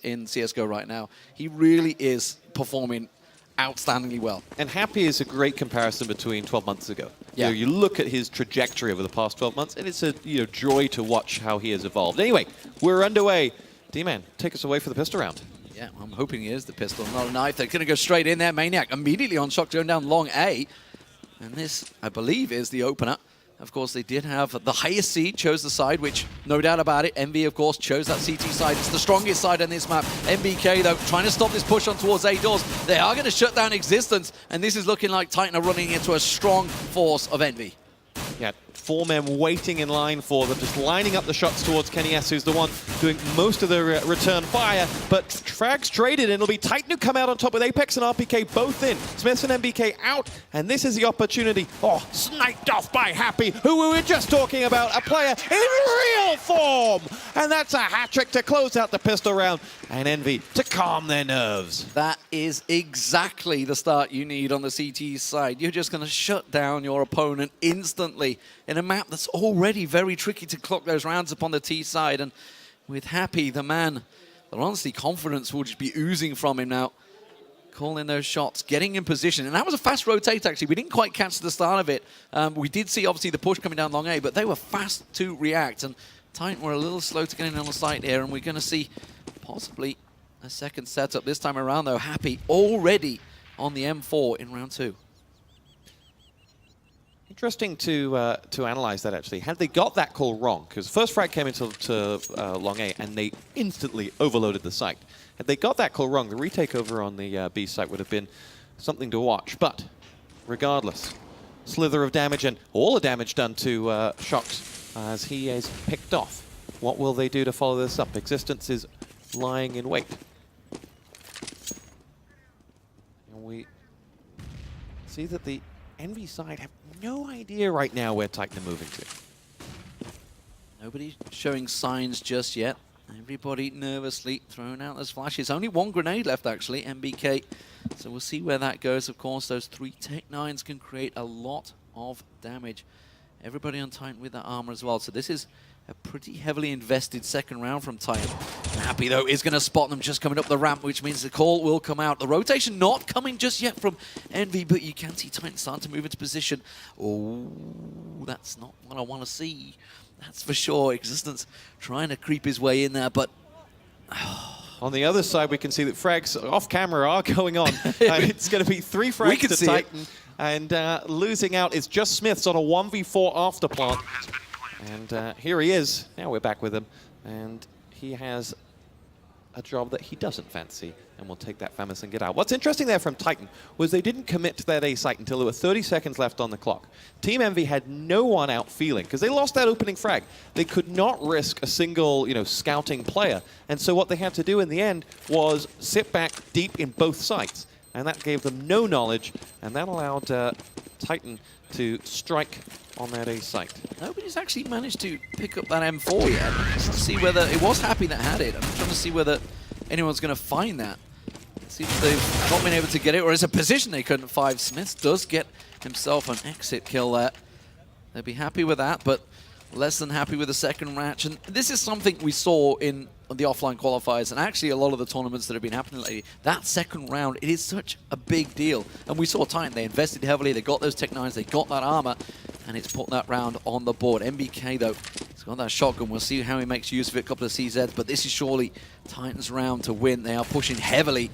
in CSGO right now. He really is performing outstandingly well. And Happy is a great comparison between 12 months ago. Yeah. You look at his trajectory over the past 12 months, and it's a joy to watch how he has evolved. Anyway, we're underway. D-Man, take us away for the pistol round. Yeah, I'm hoping he is the pistol, not a knife. They're going to go straight in there. Maniac immediately on shock, going down long A. And this, I believe, is the opener. Of course, they did have the highest seed, chose the side, which, no doubt about it, EnVy, of course, chose that CT side. It's the strongest side on this map. MBK, though, trying to stop this push on towards A doors. They are going to shut down Existence, and this is looking like Titan are running into a strong force of EnVy. Yeah, 4 men waiting in line for them, just lining up the shots towards Katowice, who's the one doing most of the return fire. But frags traded, and it'll be Titan who come out on top with Apex and RPK both in. Smiths and MBK out, and this is the opportunity. Oh, sniped off by Happy, who we were just talking about, a player in real form. And that's a hat-trick to close out the pistol round, and EnVy to calm their nerves. That is exactly the start you need on the CT side. You're just going to shut down your opponent instantly in a map that's already very tricky to clock those rounds upon the T side. And with Happy, the man, that honestly confidence will just be oozing from him now. Calling those shots, getting in position. And that was a fast rotate, actually. We didn't quite catch the start of it. We did see, obviously, the push coming down long A, but they were fast to react. And Titan were a little slow to get in on the site here, and we're going to see possibly a second setup this time around, though. Happy already on the M4 in round 2. Interesting to analyze that, actually. Had they got that call wrong, because first frag came into long A and they instantly overloaded the site. Had they got that call wrong, the retake over on the B site would have been something to watch. But regardless, slither of damage and all the damage done to Shox as he is picked off. What will they do to follow this up? Existence is lying in wait. And we see that the EnVy side have no idea right now where Titan are moving to. Nobody showing signs just yet. Everybody nervously throwing out those flashes. Only one grenade left, actually, MBK. So we'll see where that goes. Of course, those 3 Tech-9s can create a lot of damage. Everybody on Titan with that armor as well. So this is a pretty heavily invested second round from Titan. Happy, though, is going to spot them just coming up the ramp, which means the call will come out. The rotation not coming just yet from EnVy, but you can see Titan starting to move into position. Oh, that's not what I want to see. That's for sure. Existence trying to creep his way in there, but... On the other side, we can see that frags off camera are going on. It's going to be 3 frags to Titan. And losing out is just Smiths on a 1v4 after plant. And here he is. Now we're back with him. And he has a job that he doesn't fancy, and will take that Famous and get out. What's interesting there from Titan was they didn't commit to that A site until there were 30 seconds left on the clock. Team EnVy had no one out feeling, because they lost that opening frag. They could not risk a single, scouting player. And so what they had to do in the end was sit back deep in both sites. And that gave them no knowledge, and that allowed Titan to strike on that A site. Nobody's actually managed to pick up that M4 yet. Let's see whether it was Happy that had it. I'm trying to see whether anyone's going to find that. See if they've not been able to get it, or it's a position they couldn't find. Smith does get himself an exit kill there. They'll be happy with that, but less than happy with the second match. And this is something we saw in the offline qualifiers, and actually a lot of the tournaments that have been happening lately. That second round, it is such a big deal. And we saw Titan, they invested heavily, they got those Tech-9s, they got that armor, and it's put that round on the board. MBK, though, he's got that shotgun. We'll see how he makes use of it, a couple of CZs, but this is surely Titan's round to win. They are pushing heavily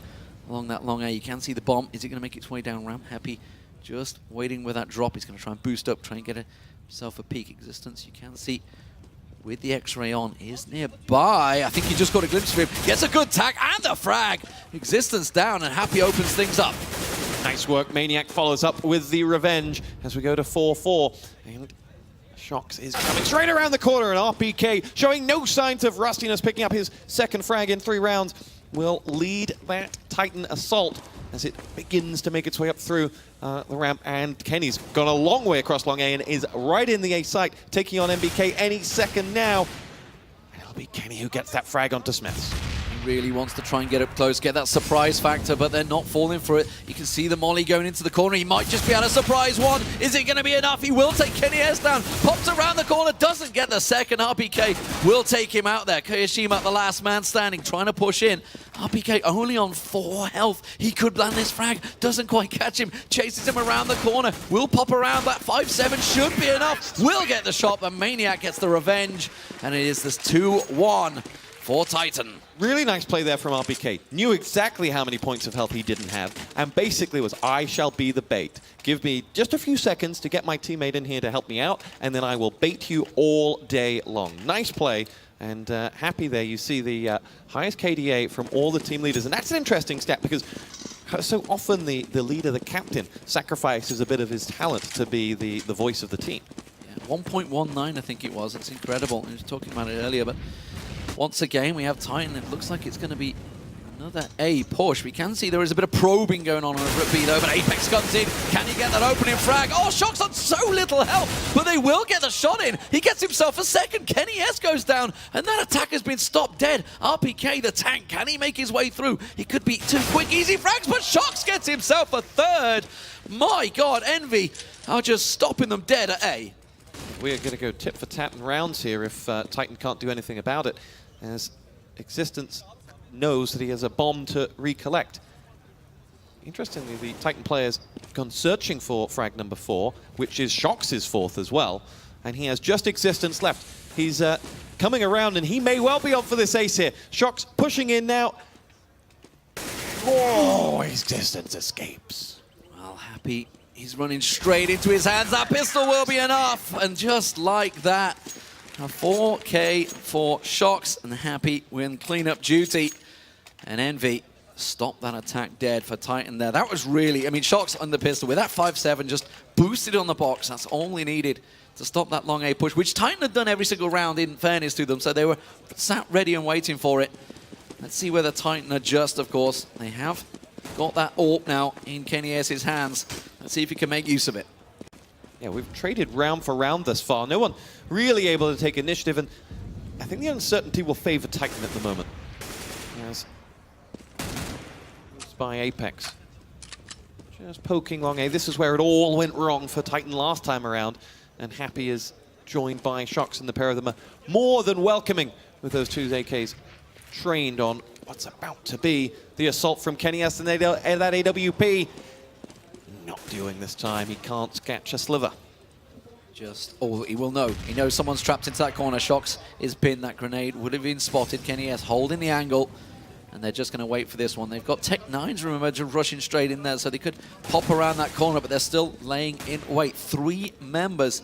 along that long A. You can see the bomb. Is it going to make its way down ramp? Happy just waiting with that drop. He's going to try and boost up, try and get himself a peak Existence. You can see with the X-ray on is nearby. I think he just got a glimpse of him. Gets a good tag and the frag. Existence down, and Happy opens things up. Nice work. Maniac follows up with the revenge as we go to 4-4. And Shox is coming straight around the corner, and RPK showing no signs of rustiness, picking up his second frag in 3 rounds, will lead that Titan assault as it begins to make its way up through the ramp. And Kenny's gone a long way across long A and is right in the A site, taking on MBK any second now. And it'll be Kenny who gets that frag onto Smiths. really wants to try and get up close, get that surprise factor, but they're not falling for it. You can see the molly going into the corner. He might just be able to surprise one. Is it going to be enough? He will take Kenny S down. Pops around the corner, doesn't get the second. RPK will take him out there. Kyoshima, the last man standing, trying to push in. RPK only on 4 health. He could land this frag. Doesn't quite catch him. Chases him around the corner. Will pop around. That 5-7 should be enough. Will get the shot, but Maniac gets the revenge. And it is this 2-1 for Titan. Really nice play there from RPK. Knew exactly how many points of health he didn't have, and basically was, I shall be the bait. Give me just a few seconds to get my teammate in here to help me out, and then I will bait you all day long. Nice play, and happy there. You see the highest KDA from all the team leaders, and that's an interesting stat because so often the leader, the captain, sacrifices a bit of his talent to be the voice of the team. 1.19, I think it was. It's incredible. I was talking about it earlier, but once again, we have Titan. It looks like it's going to be another A push. We can see there is a bit of probing going on over at B, though, but Apex comes in. Can he get that opening frag? Oh, Shock's on so little health, but they will get the shot in. He gets himself a second. Kenny S goes down, and that attack has been stopped dead. RPK, the tank, can he make his way through? He could be too quick, easy frags, but Shocks gets himself a third. My God, Envy are just stopping them dead at A. We're going to go tit for tat in rounds here if Titan can't do anything about it, as Existence knows that he has a bomb to recollect. Interestingly, the Titan players have gone searching for frag number 4, which is Shock's 4th as well, and he has just Existence left. He's coming around, and he may well be on for this ace here. Shock's pushing in now. Oh, Existence escapes. Well, Happy. He's running straight into his hands. That pistol will be enough. And just like that, a 4K for Shocks, and Happy win cleanup duty. And Envy stopped that attack dead for Titan there. That was really, I mean, Shocks on the pistol with that 5-7 just boosted on the box. That's all he needed to stop that long A push, which Titan had done every single round, in fairness to them. So they were sat ready and waiting for it. Let's see whether Titan adjust, of course. They have got that AWP now in Kenny S's hands. Let's see if he can make use of it. Yeah, we've traded round for round thus far. No one really able to take initiative, and I think the uncertainty will favor Titan at the moment. As by Apex. Just poking long A. This is where it all went wrong for Titan last time around, and Happy is joined by Shocks, and the pair of them are more than welcoming with those two AKs trained on what's about to be the assault from Kenny S and that AWP. Not doing this time. He can't catch a sliver. Just, oh, he will know. He knows someone's trapped into that corner. Shocks is pinned. That grenade would have been spotted. Kenny S holding the angle, and they're just going to wait for this one. They've got Tech 9s, remember, just rushing straight in there, so they could pop around that corner, but they're still laying in wait. 3 members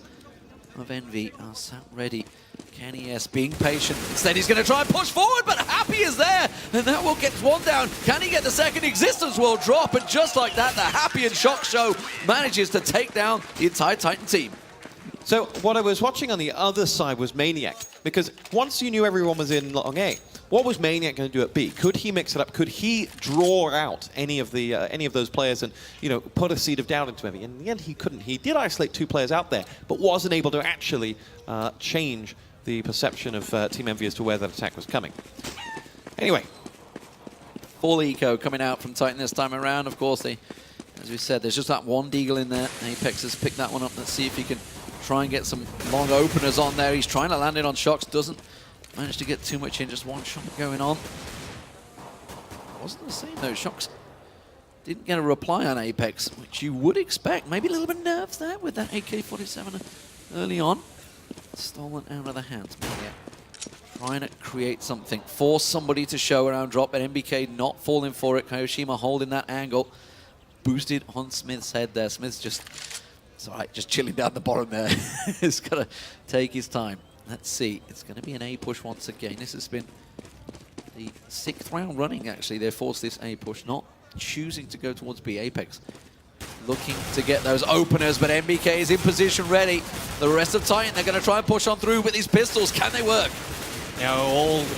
of Envy are sat ready. Kenny S being patient. Instead, he's going to try and push forward, but Happy is there, and that will get one down. Can he get the second? Existence will drop, and just like that, the Happy and Shock show manages to take down the entire Titan team. So what I was watching on the other side was Maniac, because once you knew everyone was in long A, what was Maniac going to do at B? Could he mix it up? Could he draw out any of those players and, you know, put a seed of doubt into him? In the end, he couldn't. He did isolate 2 players out there, but wasn't able to actually change the perception of Team EnVy as to where that attack was coming. Anyway. Full eco coming out from Titan this time around. Of course, as we said, there's just that one Deagle in there. Apex has picked that one up. Let's see if he can try and get some long openers on there. He's trying to land it on Shocks. Doesn't manage to get too much in. Just one shot going on. Wasn't the same though. Shocks didn't get a reply on Apex, which you would expect. Maybe a little bit of nerves there with that AK-47 early on. Stolen out of the hands. Maniac trying to create something, force somebody to show around drop, but MBK not falling for it. Kyoshima holding that angle. Boosted on Smith's head there. Smith's just, it's all right, just chilling down the bottom there. He's got to take his time. Let's see. It's going to be an A push once again. This has been the 6th round running, actually. They forced this A push, not choosing to go towards B. Apex looking to get those openers, but MBK is in position ready. The rest of Titan, they're going to try and push on through with these pistols. Can they work? Now,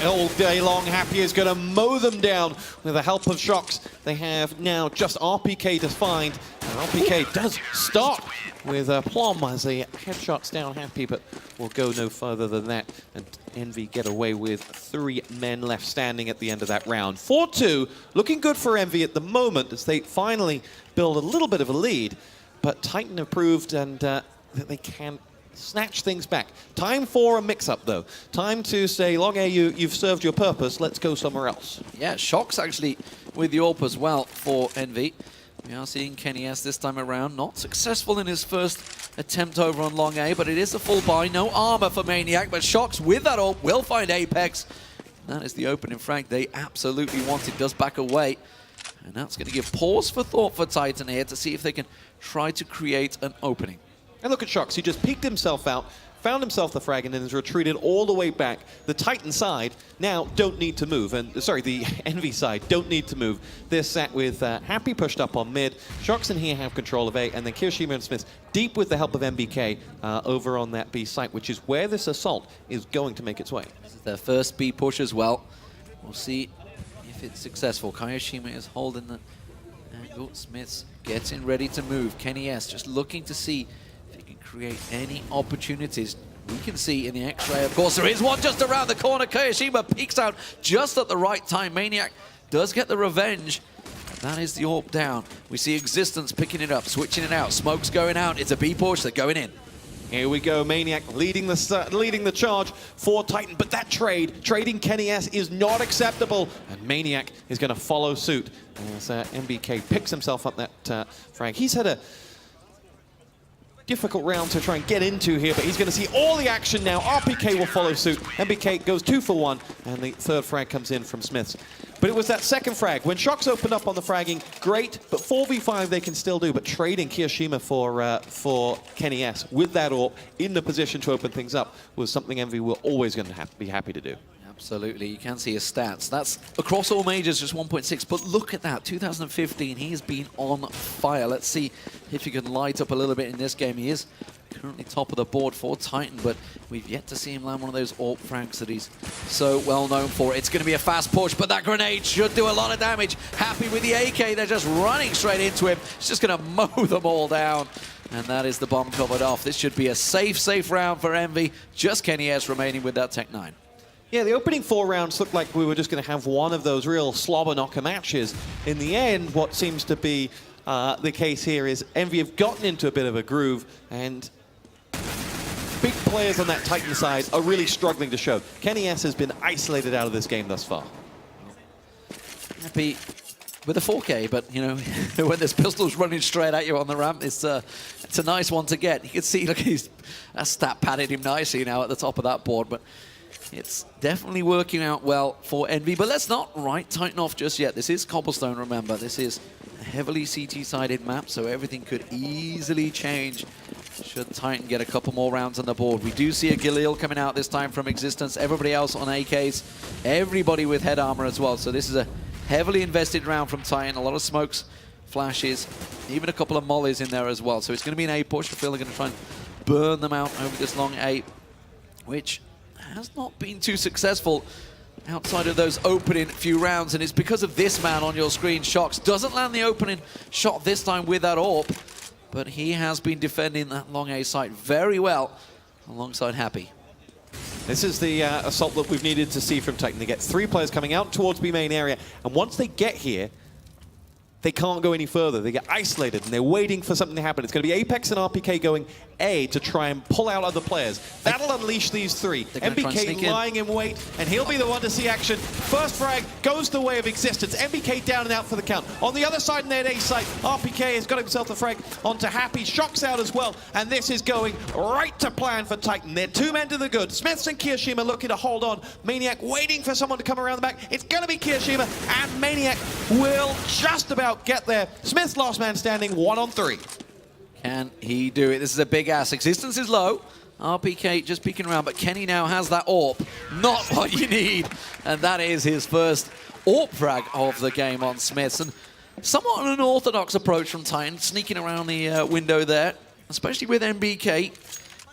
all day long, Happy is going to mow them down with the help of Shox. They have now just RPK to find. And RPK does start with Plum as he headshots down Happy, but will go no further than that. And EnVy get away with 3 men left standing at the end of that round. 4-2, looking good for EnVy at the moment as they finally build a little bit of a lead. But Titan have proved that they can snatch things back. Time for a mix-up, though. Time to say, Long A, you've served your purpose. Let's go somewhere else. Yeah, Shox actually with the AWP as well for EnVy. We are seeing Kenny S this time around. Not successful in his first attempt over on Long A, but it is a full buy. No armor for Maniac, but Shox with that AWP will find Apex. That is the opening frag they absolutely wanted. Does back away. And that's going to give pause for thought for Titan here to see if they can try to create an opening. And look at Shox. He just peeked himself out, found himself the frag, and then has retreated all the way back. The Titan side now don't need to move. And sorry, the EnVy side don't need to move. They're sat with Happy pushed up on mid. Shox and here have control of A, and then Kirishima and Smith deep with the help of MBK over on that B site, which is where this assault is going to make its way. This is their first B push as well. We'll see if it's successful. Kirishima is holding the angle. Smith's getting ready to move. Kenny S just looking to see create any opportunities. We can see in the X-ray, of course, there is one just around the corner. Kirishima peeks out just at the right time. Maniac does get the revenge. That is the AWP down. We see Existence picking it up, switching it out. Smoke's going out. It's a B push. They're going in. Here we go. Maniac leading the charge for Titan, but that trading Kenny S is not acceptable, and Maniac is going to follow suit as MBK picks himself up that frag. He's had a difficult round to try and get into here, but he's going to see all the action now. RPK will follow suit. MBK goes 2 for 1, and the third frag comes in from Smiths. But it was that second frag. When Shox opened up on the fragging, great, but 4v5 they can still do. But trading Kirishima for Kenny S with that AWP in the position to open things up was something EnVy were always going to be happy to do. Absolutely, you can see his stats. That's across all majors, just 1.6. But look at that, 2015, he has been on fire. Let's see if he can light up a little bit in this game. He is currently top of the board for Titan, but we've yet to see him land one of those AWP frags that he's so well known for. It's going to be a fast push, but that grenade should do a lot of damage. Happy with the AK, they're just running straight into him. It's just going to mow them all down. And that is the bomb covered off. This should be a safe round for EnVy. Just Kenny S remaining with that Tech 9. Yeah, the opening 4 rounds looked like we were just going to have one of those real slobber knocker matches. In the end, what seems to be the case here is EnVy have gotten into a bit of a groove, and big players on that Titan side are really struggling to show. Kenny S has been isolated out of this game thus far. Happy with a 4K, but you know, when there's pistols running straight at you on the ramp, it's a nice one to get. You can see, look, that stat padded him nicely now at the top of that board, but it's definitely working out well for EnVy. But let's not write Titan off just yet. This is Cobblestone, remember. This is a heavily CT-sided map, so everything could easily change should Titan get a couple more rounds on the board. We do see a Galil coming out this time from Existence. Everybody else on AKs. Everybody with head armor as well. So this is a heavily invested round from Titan. A lot of smokes, flashes, even a couple of mollies in there as well. So it's going to be an A push. I feel they're going to try and burn them out over this long A, which has not been too successful outside of those opening few rounds, and it's because of this man on your screen. Shox doesn't land the opening shot this time with that AWP, but he has been defending that long A site very well alongside Happy. This is the assault that we've needed to see from Titan. They get 3 players coming out towards B main area, and once they get here, they can't go any further. They get isolated, and they're waiting for something to happen. It's going to be Apex and RPK going A to try and pull out other players. That'll unleash these 3. MBK lying in wait, and he'll be the one to see action. First frag goes the way of Existence. MBK down and out for the count. On the other side in that A site, RPK has got himself the frag onto Happy. Shox out as well, and this is going right to plan for Titan. They're 2 men to the good. Smiths and Kirishima looking to hold on. Maniac waiting for someone to come around the back. It's going to be Kirishima, and Maniac will just about get there. Smith's last man standing, 1 on 3. Can he do it? This is a big ass. Existence is low. RPK just peeking around, but Kenny now has that AWP. Not what you need. And that is his first AWP frag of the game on Smiths. And somewhat an unorthodox approach from Titan, sneaking around the window there, especially with MBK.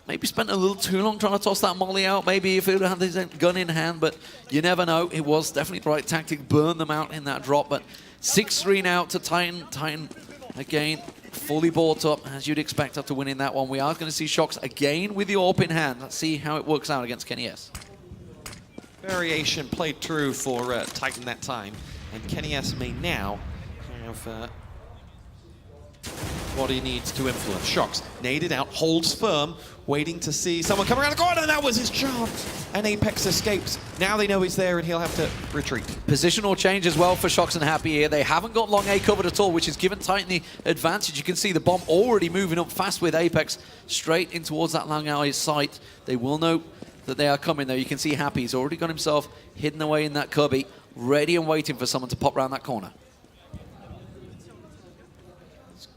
maybe spent a little too long trying to toss that molly out. Maybe if he would have had his gun in hand, but you never know. It was definitely the right tactic. Burn them out in that drop, but 6-3 now to Titan. Titan, again, fully bought up, as you'd expect after winning that one. We are going to see Shox again with the AWP in hand. Let's see how it works out against KennyS. Variation played through for Titan that time, and KennyS may now have what he needs to influence. Shox naded out, holds firm, waiting to see someone come around the corner, and that was his chance. And Apex escapes. Now they know he's there, and he'll have to retreat. Positional change as well for Shox and Happy here. They haven't got long A covered at all, which has given Titan the advantage. You can see the bomb already moving up fast with Apex straight in towards that long A site. They will know that they are coming, though. You can see Happy. He's already got himself hidden away in that cubby, ready and waiting for someone to pop around that corner.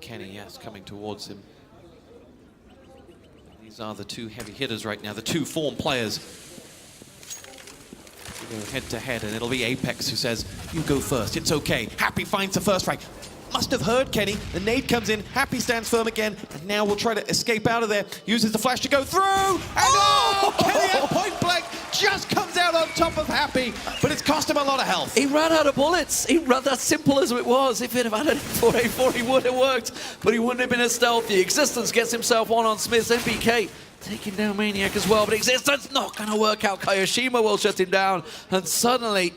KennyS coming towards him. These are the two heavy hitters right now, the two form players. We go head to head, and it'll be Apex who says, "You go first, it's okay." Happy finds the first frag. Must have heard Kenny. The nade comes in, Happy stands firm again, and now will try to escape out of there. Uses the flash to go through, and Kenny at point blank just comes out on top of Happy, but it's cost him a lot of health. He ran out of bullets. He ran that simple as it was. If he'd have had a 4A4, he would have worked, but he wouldn't have been as stealthy. Existence gets himself one on Smith's. MPK taking down Maniac as well, but Existence not going to work out. Kayoshima will shut him down, and suddenly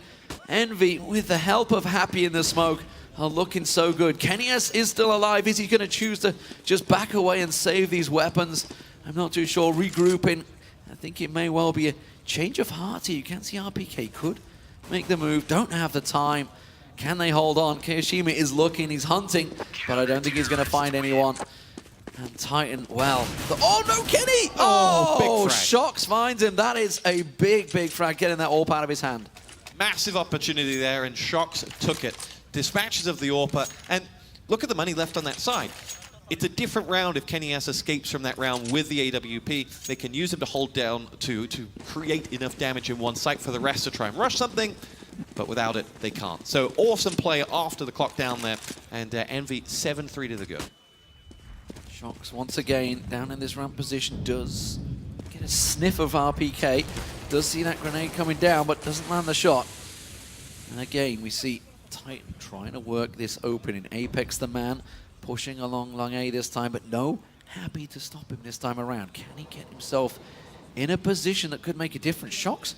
Envy, with the help of Happy in the smoke, are looking so good. KennyS is still alive. Is he going to choose to just back away and save these weapons? I'm not too sure. Regrouping. I think it may well be a change of heart here. You can see RPK could make the move. Don't have the time. Can they hold on? Kayoshima is looking. He's hunting, but I don't think he's going to find anyone. And Titan, well. Oh, no, Kenny! Oh, big frag. Shox finds him. That is a big, big frag, getting that AWP out of his hand. Massive opportunity there, and Shox took it. Dispatches of the AWP, and look at the money left on that side. It's a different round if KennyS escapes from that round with the AWP. They can use him to hold down to create enough damage in one site for the rest to try and rush something, but without it, they can't. So awesome play after the clock down there, and Envy 7-3 to the go. Shox once again down in this ramp position, does get a sniff of RPK, does see that grenade coming down, but doesn't land the shot. And again, we see Titan trying to work this opening. Apex the man, pushing along long A this time, but no Happy to stop him this time around. Can he get himself in a position that could make a difference? Shox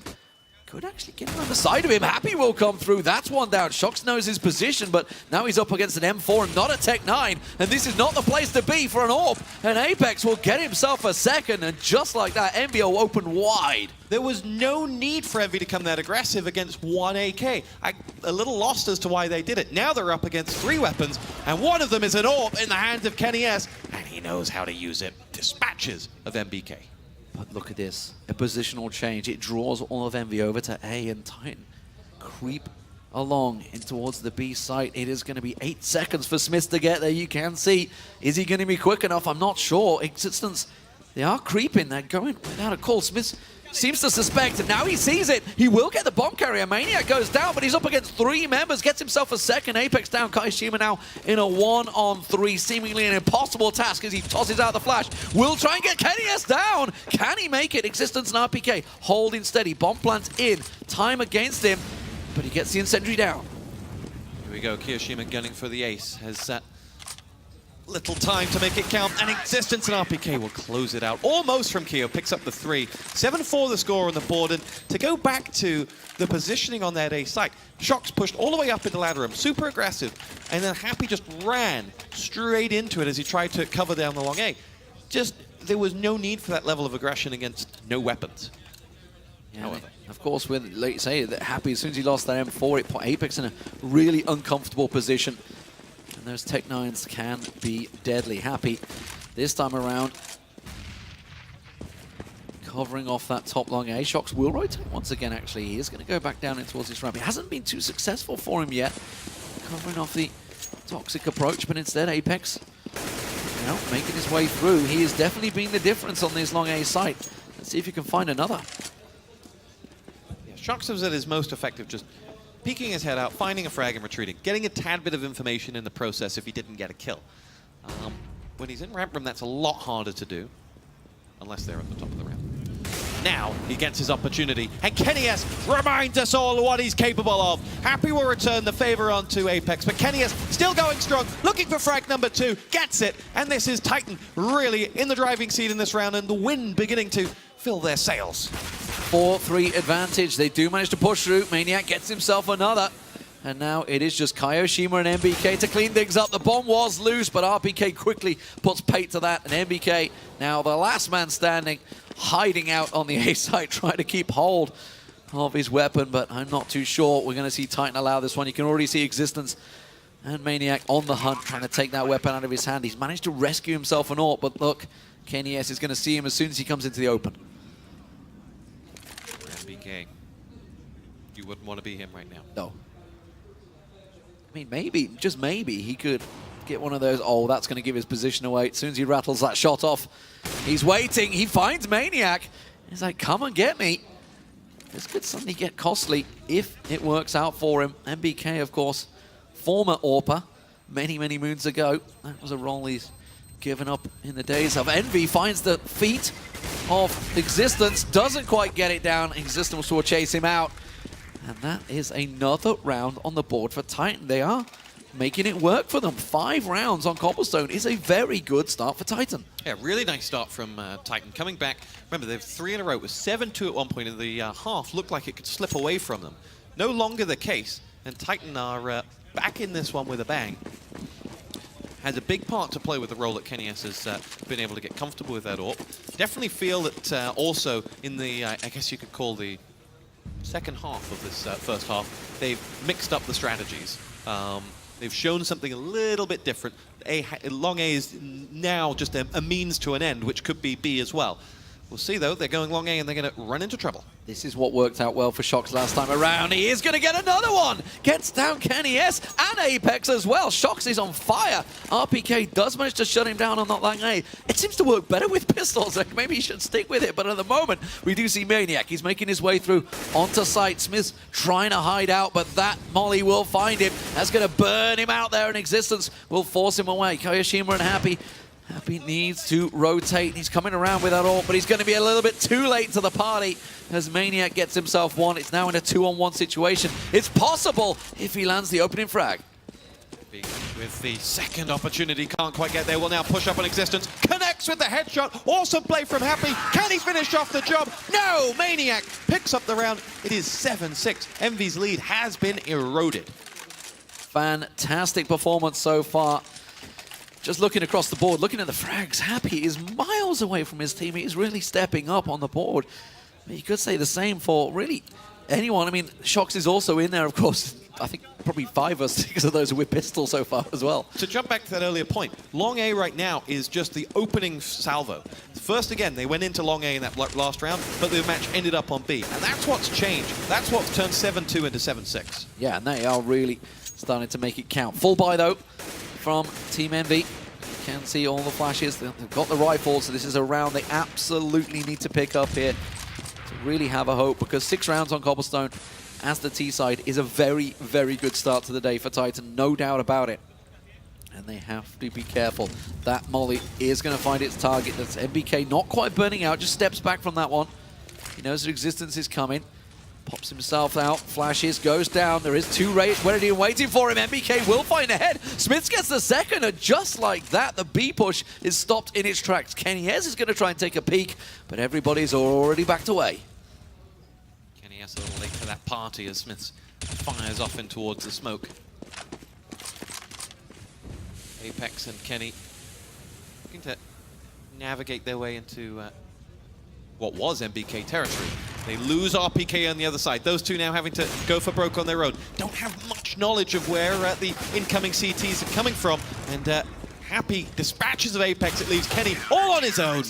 could actually get him on the side of him. Happy will come through. That's one down. Shox knows his position, but now he's up against an M4 and not a Tech 9, and this is not the place to be for an AWP, and Apex will get himself a second, and just like that, Envy will open wide. There was no need for Envy to come that aggressive against one AK. A little lost as to why they did it. Now they're up against 3 weapons, and one of them is an AWP in the hands of KennyS, and he knows how to use it. Dispatches of MBK. But look at this, a positional change. It draws all of Envy over to A, and Titan creep along in towards the B site. It is going to be 8 seconds for Smith to get there. You can see, is he going to be quick enough? I'm not sure. Existence, they are creeping. They're going without a call. Smith seems to suspect, and now he sees it. He will get the bomb carrier. Maniac goes down, but he's up against 3 members, gets himself a second. Apex down. Kaishima now in a 1-on-3, seemingly an impossible task as he tosses out the flash. Will try and get KennyS down. Can he make it? Existence and RPK holding steady. Bomb plant in. Time against him, but he gets the incendiary down. Here we go. Kayoshima gunning for the ace. Has little time to make it count, and Existence and RPK will close it out. Almost from Keo, picks up the 3. 7-4 the score on the board, and to go back to the positioning on that A site, Shox pushed all the way up into ladder room, super aggressive, and then Happy just ran straight into it as he tried to cover down the long A. Just, there was no need for that level of aggression against no weapons. Yeah, however, of course, with, like you say, that Happy, as soon as he lost that M4, it put Apex in a really uncomfortable position. And those Tech 9s can be deadly. Happy this time around, covering off that top long A. Shox will rotate once again, actually. He is going to go back down in towards this ramp. It hasn't been too successful for him yet, covering off the toxic approach, but instead Apex, you know, making his way through. He has definitely been the difference on this long A site. Let's see if you can find another. Yeah, Shox was at his most effective, just peeking his head out, finding a frag and retreating, getting a tad bit of information in the process if he didn't get a kill. When he's in ramp room, that's a lot harder to do. unless they're at the top of the round. Now he gets his opportunity, and EnVyUs reminds us all what he's capable of. Happy will return the favor onto Apex, but EnVyUs still going strong, looking for frag number 2, gets it, and this is Titan really in the driving seat in this round, and the wind beginning to fill their sails. 4-3 advantage. They do manage to push through. Maniac gets himself another. And now it is just Kyoshima and MBK to clean things up. The bomb was loose, but RPK quickly puts pate to that. And MBK, now the last man standing, hiding out on the A site, trying to keep hold of his weapon. But I'm not too sure we're going to see Titan allow this one. You can already see Existence and Maniac on the hunt, trying to take that weapon out of his hand. He's managed to rescue himself an AWP, but look, EnVyUs is going to see him as soon as he comes into the open. MBK, you wouldn't want to be him right now. No. I mean, maybe, just maybe, he could get one of those. Oh, that's going to give his position away. As soon as he rattles that shot off, he's waiting. He finds Maniac. He's like, come and get me. This could suddenly get costly if it works out for him. MBK, of course, former AWPer many, many moons ago. That was a role he's given up in the days of Envy. Finds the feet of Existence. Doesn't quite get it down. Existence will chase him out. And that is another round on the board for Titan. They are making it work for them. 5 rounds on Cobblestone is a very good start for Titan. Yeah, really nice start from Titan. Coming back, remember, they've 3 in a row. It was 7-2 at one point in the half. Looked like it could slip away from them. No longer the case. And Titan are back in this one with a bang. Has a big part to play with the role that EnVyUs has been able to get comfortable with that AWP. Definitely feel that also in the, I guess you could call the second half of this first half, they've mixed up the strategies. They've shown something a little bit different. Long A is now just a means to an end, which could be B as well. We'll see, though. They're going long A, and they're going to run into trouble. This is what worked out well for Shox last time around. He is going to get another one. Gets down EnVyUs and Apex as well. Shox is on fire. RPK does manage to shut him down on that long A. It seems to work better with pistols. Like maybe he should stick with it. But at the moment, we do see Maniac. He's making his way through onto site. Smith's trying to hide out, but that molly will find him. That's going to burn him out there, and Existence will force him away. Kyoshima and Happy needs to rotate. He's coming around with that AWP, but he's going to be a little bit too late to the party as Maniac gets himself one. It's now in a 2-on-1 situation. It's possible if he lands the opening frag. With the second opportunity, can't quite get there. Will now push up on Existence. Connects with the headshot. Awesome play from Happy. Can he finish off the job? No! Maniac picks up the round. It is 7-6. Envy's lead has been eroded. Fantastic performance so far. Just looking across the board, looking at the frags, Happy is miles away from his team. He's really stepping up on the board. But you could say the same for really anyone. I mean, Shox is also in there, of course. I think probably 5 or 6 of those are with pistols so far as well. To jump back to that earlier point, Long A right now is just the opening salvo. First, again, they went into Long A in that last round, but the match ended up on B. And that's what's changed. That's what's turned 7-2 into 7-6. Yeah, and they are really starting to make it count. Full buy, though, from Team Envy. You can see all the flashes. They've got the rifles, so this is a round they absolutely need to pick up here to really have a hope, because 6 rounds on Cobblestone as the T side is a very, very good start to the day for Titan, no doubt about it. And they have to be careful. That molly is going to find its target. That's MBK not quite burning out, just steps back from that one. He knows that Existence is coming. Pops himself out, flashes, goes down. There is 2 ready and waiting for him. MBK will find a head. Smith gets the second, and just like that, the B push is stopped in its tracks. EnVyUs is going to try and take a peek, but everybody's already backed away. EnVyUs a little late for that party as Smith fires off in towards the smoke. Apex and Kenny looking to navigate their way into what was MBK territory. They lose RPK on the other side. Those two now having to go for broke on their own. Don't have much knowledge of where the incoming CTs are coming from. And Happy dispatches of Apex. It leaves Kenny all on his own.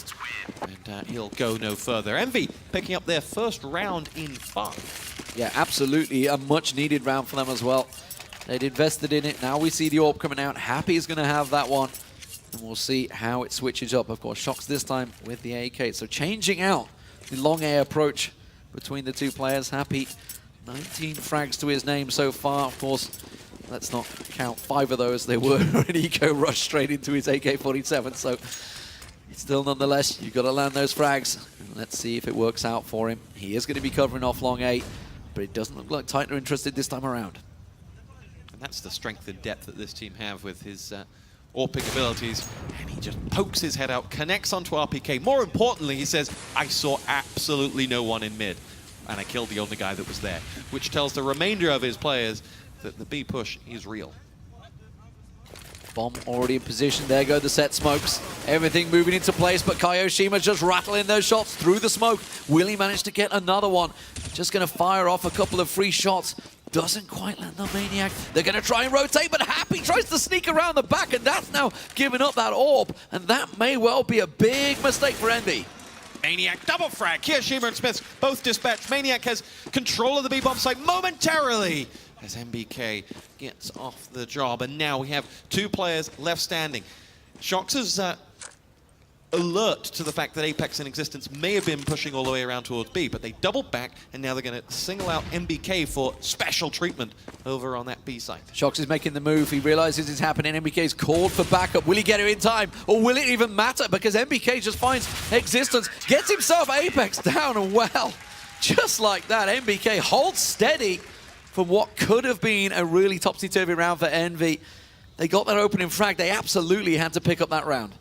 And he'll go no further. Envy picking up their first round in 5. Yeah, absolutely. A much needed round for them as well. They'd invested in it. Now we see the AWP coming out. Happy is going to have that one. And we'll see how it switches up. Of course, Shox this time with the AK. So changing out the long A approach between the 2 players. Happy, 19 frags to his name so far. Of course, let's not count 5 of those. They were an eco rush straight into his AK-47. So Still, nonetheless, you've got to land those frags. Let's see if it works out for him. He is going to be covering off long 8, but it doesn't look like Titan are interested this time around. And that's the strength and depth that this team have with his AWPing abilities. And he just pokes his head out, connects onto RPK. More importantly, he says, I saw absolutely no one in mid, and I killed the only guy that was there, which tells the remainder of his players that the B push is real. Bomb already in position. There go the set smokes. Everything moving into place, but Kyoshima just rattling those shots through the smoke. Will he manage to get another one? Just going to fire off a couple of free shots. Doesn't quite land the Maniac. They're going to try and rotate, but Happy tries to sneak around the back, and that's now giving up that AWP. And that may well be a big mistake for Envy. Maniac double frag. Kyoshima and Smith both dispatched. Maniac has control of the B-bomb site momentarily as MBK gets off the job. And now we have 2 players left standing. Shox is alert to the fact that Apex and Existence may have been pushing all the way around towards B, but they doubled back, and now they're going to single out MBK for special treatment over on that B site. Shox is making the move. He realizes it's happening. MBK's called for backup. Will he get it in time? Or will it even matter? Because MBK just finds Existence, gets himself Apex down, and well, just like that, MBK holds steady from what could have been a really topsy-turvy round for Envy. They got that opening frag. They absolutely had to pick up that round.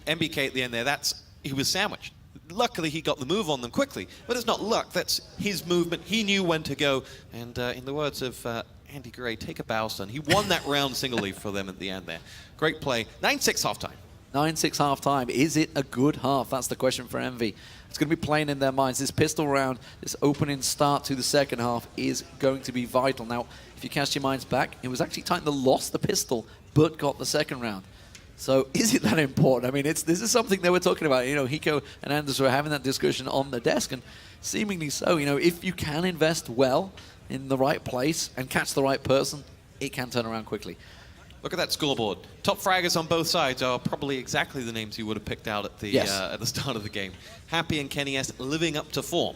MBK at the end there, he was sandwiched. Luckily, he got the move on them quickly, but it's not luck. That's his movement. He knew when to go. And in the words of Andy Gray, take a bow, son. He won that round singly for them at the end there. Great play. 9-6 halftime. 9-6 half-time. Is it a good half? That's the question for Envy. It's going to be playing in their minds. This pistol round, this opening start to the second half is going to be vital. Now, if you cast your minds back, it was actually Titan that lost the pistol, but got the second round. So is it that important? I mean, this is something they were talking about. You know, Hiko and Anders were having that discussion on the desk, and seemingly so. You know, if you can invest well in the right place and catch the right person, it can turn around quickly. Look at that scoreboard. Top fraggers on both sides are probably exactly the names you would have picked out at the start of the game. Happy and Kenny S living up to form.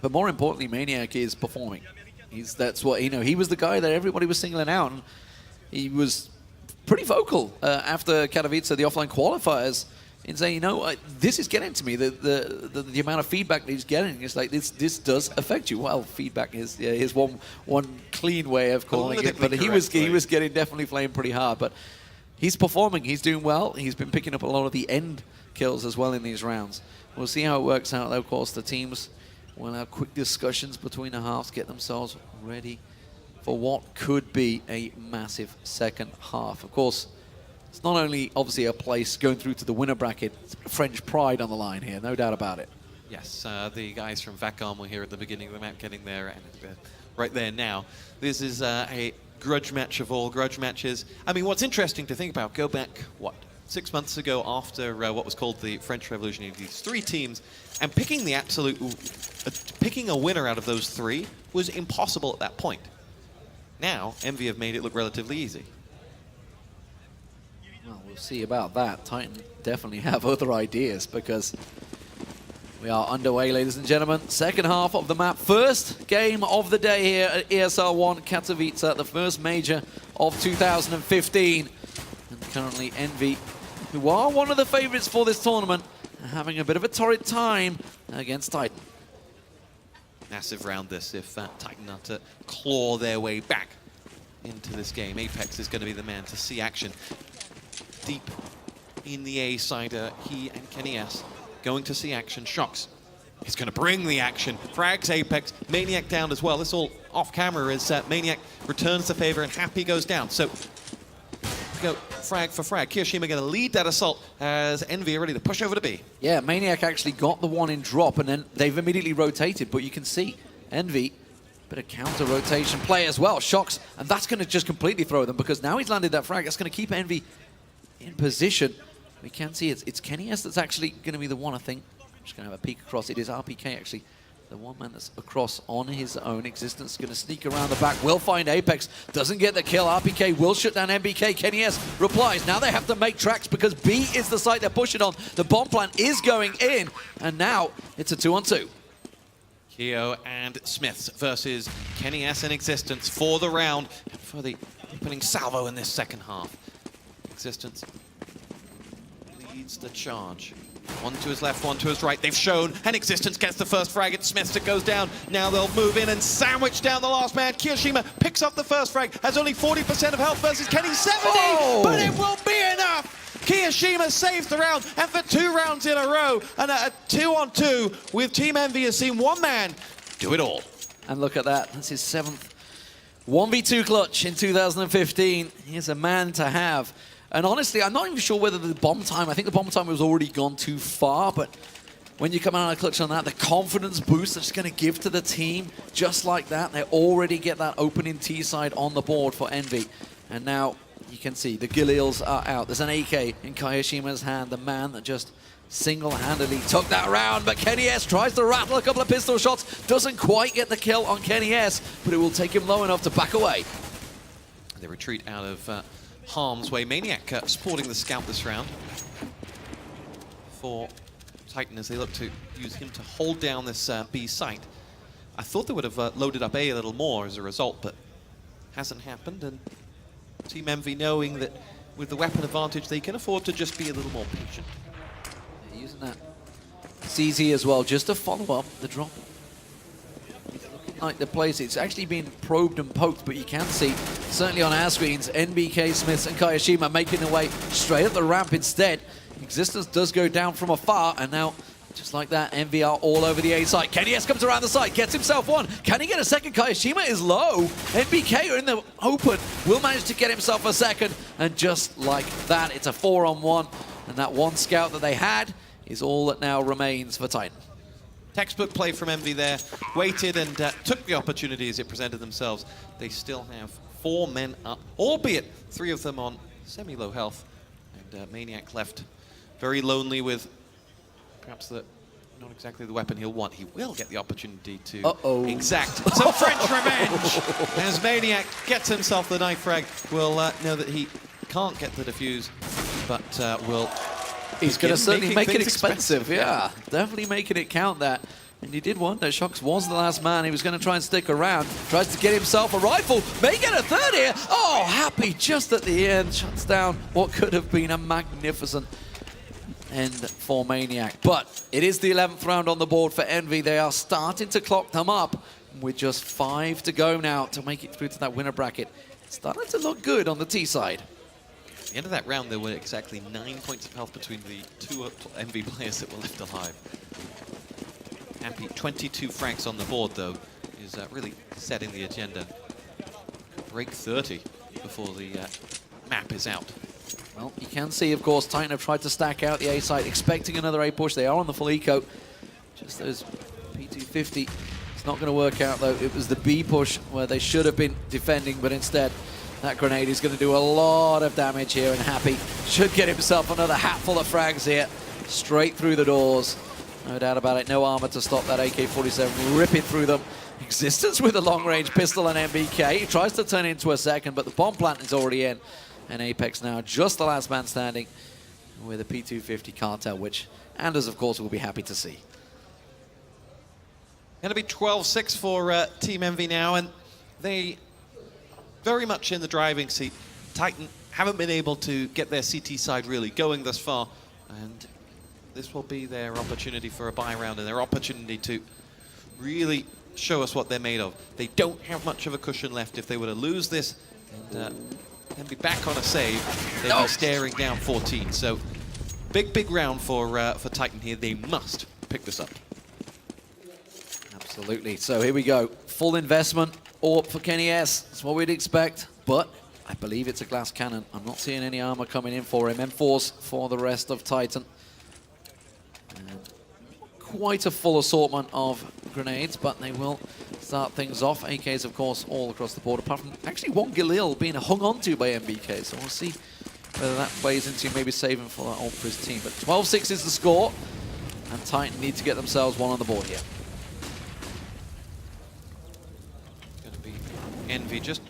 But more importantly, Maniac is performing. That's what, you know, he was the guy that everybody was singling out. And he was pretty vocal after Katowice, the offline qualifiers, in saying, you know, this is getting to me. The amount of feedback that he's getting, it's like this does affect you. Well, feedback is one clean way of calling it, but he was getting definitely flamed pretty hard. But he's performing. He's doing well. He's been picking up a lot of the end kills as well in these rounds. We'll see how it works out. Though, of course, the teams will have quick discussions between the halves, get themselves ready for what could be a massive second half. Of course, it's not only obviously a place going through to the winner bracket, it's French pride on the line here, no doubt about it. Yes, the guys from Vacom were here at the beginning of the map getting there, and right there now. This is a grudge match of all grudge matches. I mean, what's interesting to think about, go back, what, 6 months ago after what was called the French Revolution, these 3 teams, and picking the picking a winner out of those 3 was impossible at that point. Now, Envy have made it look relatively easy. Well, we'll see about that. Titan definitely have other ideas because we are underway, ladies and gentlemen. Second half of the map. First game of the day here at ESL 1 Katowice, the first major of 2015. And currently Envy, who are one of the favorites for this tournament, are having a bit of a torrid time against Titan. Massive round this if Titan are to claw their way back into this game. Apex is going to be the man to see action. Deep in the A side, he and Kenny S going to see action. Shox is going to bring the action. Frags Apex, Maniac down as well. This all off camera as Maniac returns the favor and Happy goes down. So we go frag for frag. Kyoshima going to lead that assault as Envy are ready to push over to B. Yeah, Maniac actually got the one in drop and then they've immediately rotated, but you can see Envy, bit of counter rotation play as well. Shox, and that's going to just completely throw them because now he's landed that frag. That's going to keep Envy in position. We can see it's Kenny S that's actually going to be the one, I think. I'm just going to have a peek across. It is RPK actually, the one man that's across on his own. Existence going to sneak around the back, will find Apex, doesn't get the kill. RPK will shut down MBK. Kenny S replies. Now they have to make tracks because B is the site they're pushing on. The bomb plant is going in, and now it's a 2-on-2. Keo and Smiths versus Kenny S and Existence for the round, for the opening salvo in this second half. Existence leads the charge. One to his left, one to his right. They've shown, and Existence gets the first frag. It's Smith that goes down. Now they'll move in and sandwich down the last man. Kiyoshima picks up the first frag, has only 40% of health versus Kenny 70, but it will be enough. Kiyoshima saves the round, and for 2 rounds in a row, and a 2-on-2 with Team EnVy has seen one man do it all. And look at that, that's his 7th 1v2 clutch in 2015. He's a man to have. And honestly, I'm not even sure whether the bomb time, I think the bomb time was already gone too far, but when you come out on a clutch on that, the confidence boost they're just going to give to the team, just like that, they already get that opening T side on the board for EnVy. And now you can see the Gilils are out. There's an AK in Kayoshima's hand, the man that just single-handedly took that round, but Kenny S tries to rattle a couple of pistol shots, doesn't quite get the kill on Kenny S, but it will take him low enough to back away. They retreat out of harm's way. Maniac supporting the scout this round for Titan as they look to use him to hold down this B site. I thought they would have loaded up A a little more as a result, but hasn't happened, and Team EnVy knowing that with the weapon advantage they can afford to just be a little more patient. Using that CZ as well, just to follow up the drop. It's looking like the place, it's actually been probed and poked, but you can see, certainly on our screens, NBK, Smiths, and Kayashima making their way straight up the ramp instead. Existence does go down from afar, and now, just like that, EnVy are all over the A site. Kenny S comes around the site, gets himself one. Can he get a second? Kayashima is low. NBK are in the open, will manage to get himself a second, and just like that, it's a 4-on-1, and that one scout that they had is all that now remains for Titan. Textbook play from EnVy there. Waited and took the opportunity as it presented themselves. They still have 4 men up, albeit 3 of them on semi-low health. And Maniac left very lonely with perhaps not exactly the weapon he'll want. He will get the opportunity to exact some French revenge. As Maniac gets himself the knife frag, we'll know that he can't get the defuse, but will... He's going to certainly make it expensive, yeah. Definitely making it count that. And he did wonder, Shox was the last man. He was going to try and stick around. Tries to get himself a rifle. May get a third here. Oh, Happy just at the end. Shuts down what could have been a magnificent end for Maniac. But it is the 11th round on the board for EnVy. They are starting to clock them up with just 5 to go now to make it through to that winner bracket. It's starting to look good on the T side. At the end of that round, there were exactly 9 points of health between the 2 EnVy players that were left alive. Happy 22 frags on the board, though, is really setting the agenda. Break 30 before the map is out. Well, you can see, of course, Titan have tried to stack out the A site, expecting another A push. They are on the full eco. Just those P250. It's not going to work out, though. It was the B push where they should have been defending, but instead... that grenade is going to do a lot of damage here, and Happy should get himself another hatful of frags here. Straight through the doors. No doubt about it. No armor to stop that AK-47 ripping through them. Existence with a long-range pistol and MBK. He tries to turn it into a second, but the bomb plant is already in. And Apex now just the last man standing with a P250 cartel, which Anders, of course, will be happy to see. Going to be 12-6 for Team EnVy now, and they... very much in the driving seat. Titan haven't been able to get their CT side really going thus far, and this will be their opportunity for a buy round and their opportunity to really show us what they're made of. They don't have much of a cushion left. If they were to lose this and then be back on a save, they'd be staring down 14. So big round for Titan here. They must pick this up. Absolutely. So here we go. Full investment. AWP for Kenny S. That's what we'd expect, but I believe it's a glass cannon. I'm not seeing any armor coming in for him. M4s for the rest of Titan. And quite a full assortment of grenades, but they will start things off. AKs, of course, all across the board, apart from actually one Galil being hung on to by MBK. So we'll see whether that plays into maybe saving for that AWP for his team. But 12-6 is the score, and Titan need to get themselves one on the board here. EnVy just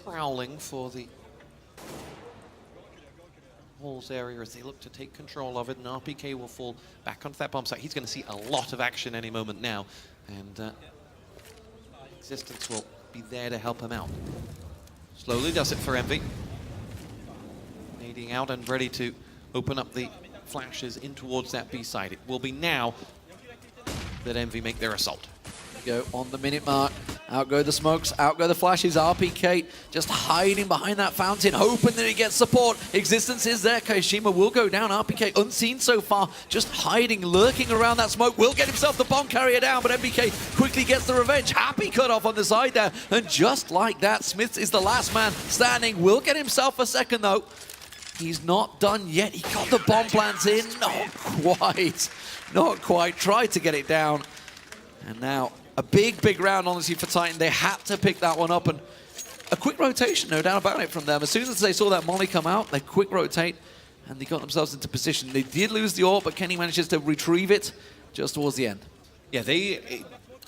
prowling for the walls area as they look to take control of it, and RPK will fall back onto that bomb site. He's going to see a lot of action any moment now, and Existence will be there to help him out. Slowly does it for EnVy. Nading out and ready to open up the flashes in towards that B side. It will be now that EnVy make their assault. Go on the minute mark. Out go the smokes, out go the flashes. RPK just hiding behind that fountain, hoping that he gets support. Existence is there. Kashima will go down. RPK unseen so far, just hiding, lurking around that smoke. Will get himself the bomb carrier down, but MBK quickly gets the revenge. Happy cut off on the side there. And just like that, Smith is the last man standing. Will get himself a second though. He's not done yet. He got the bomb plants in. Not quite. Not quite. Tried to get it down. And now a big round, honestly, for Titan. They had to pick that one up, and a quick rotation, no doubt about it, from them. As soon as they saw that molly come out, they quick rotate, and they got themselves into position. They did lose the AWP, but Kenny manages to retrieve it just towards the end. Yeah, they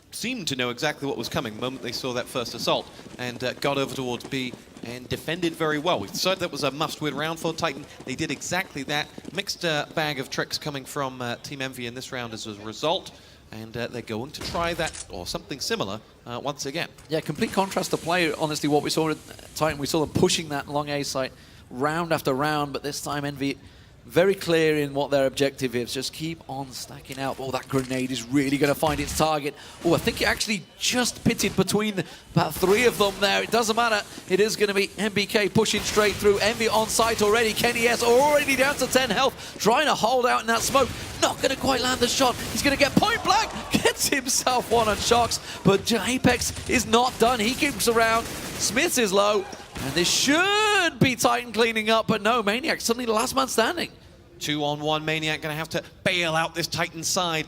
seemed to know exactly what was coming the moment they saw that first assault, and got over towards B and defended very well. We decided that was a must-win round for Titan. They did exactly that. Mixed bag of tricks coming from Team EnVy in this round as a result. And they're going to try that, or something similar, once again. Yeah, complete contrast to play, honestly, what we saw at Titan. We saw them pushing that long A site round after round, but this time EnVy very clear in what their objective is. Just keep on stacking out. Oh, that grenade is really going to find its target. Oh, I think it actually just pitted between about 3 of them there. It doesn't matter. It is going to be MBK pushing straight through. EnVy on site already. Kenny S already down to 10 health, trying to hold out in that smoke. Not going to quite land the shot. He's going to get point blank. Gets himself one on Shocks, but Apex is not done. He keeps around. Smiths is low. And this should be Titan cleaning up, but no, Maniac suddenly the last man standing. 2-on-1, Maniac going to have to bail out this Titan side